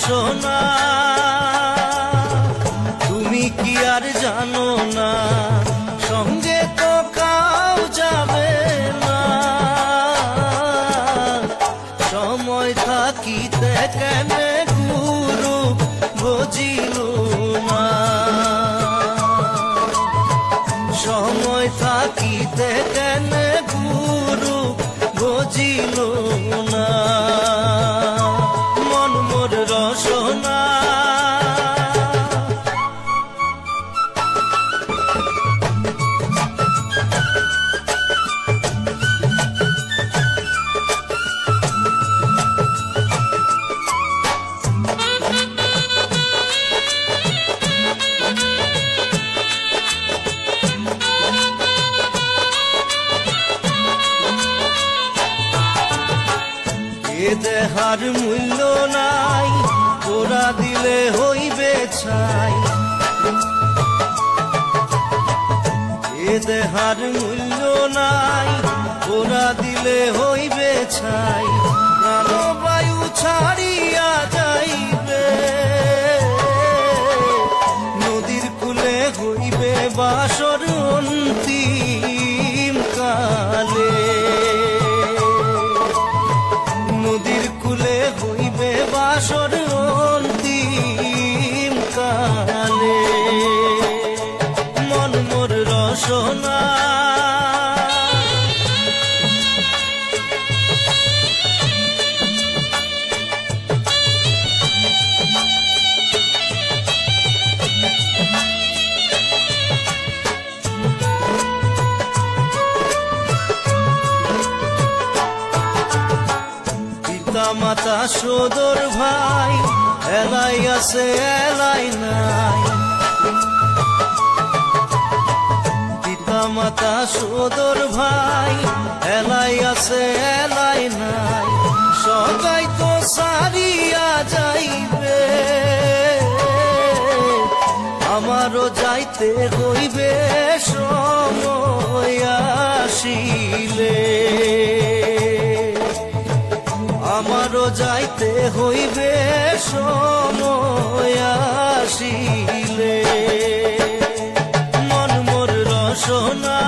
রসনা তুমি কি আর জানো না সঙ্গে তো কাউ যাবে না সময় থাকিতে কেন গুরু বুঝিল না সময় থাকিতে কেন গুরু বুঝিল না মন মোর রসনা দেহার মূল্য নাই ওরা দিলে হইবে ছাই এ দেহার মূল্য নাই ওরা দিলে হইবে ছাই প্রাণবায়ু ছাড়িয়া যাইবে নদীর কূলে হইবে বাসর অন্তিম কালে নদীর কূলে হইবে বাসর অন্তিম কালে মন মোর রসনা মাতা সদর ভাই এলাই আছে এলাই নাই পিতা মাতা সদর ভাই এলাই আছে এলাই নাই সবাই তো সারিয়া যাইবে আমারও যাইতে হইবে সময় আসিলে আমারও যাইতে হইবে সময় আসিলে মন মোর রসনা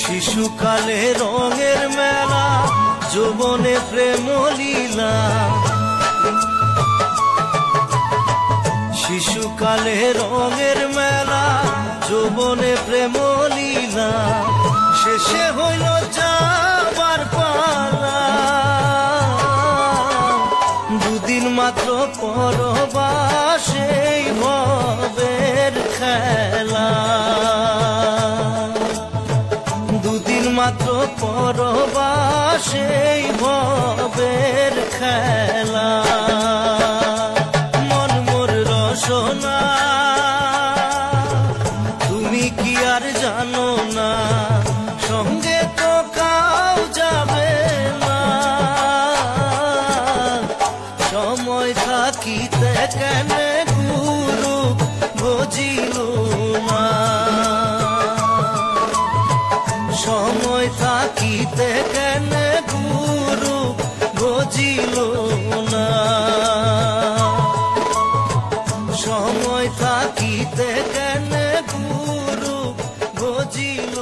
শিশুকালে রঙের মেলা যৌবনে প্রেম লীলা শিশুকালে রঙের মেলা যৌবনে প্রেম লীলা শেষে হইল যাবার পালা দুদিন মাত্র পরবাসেই ভবের খেলা মাত্র পরবাসেই ভবের খেলা মন মোর রসনা তুমি কি আর জানো না সঙ্গে তো কাউ যাবে না সময় থাকিতে কেন গুরু বুঝিল না সময় থাকিতে কেন গুরু বুঝিল না সময় থাকিতে কেন গুরু বুঝিল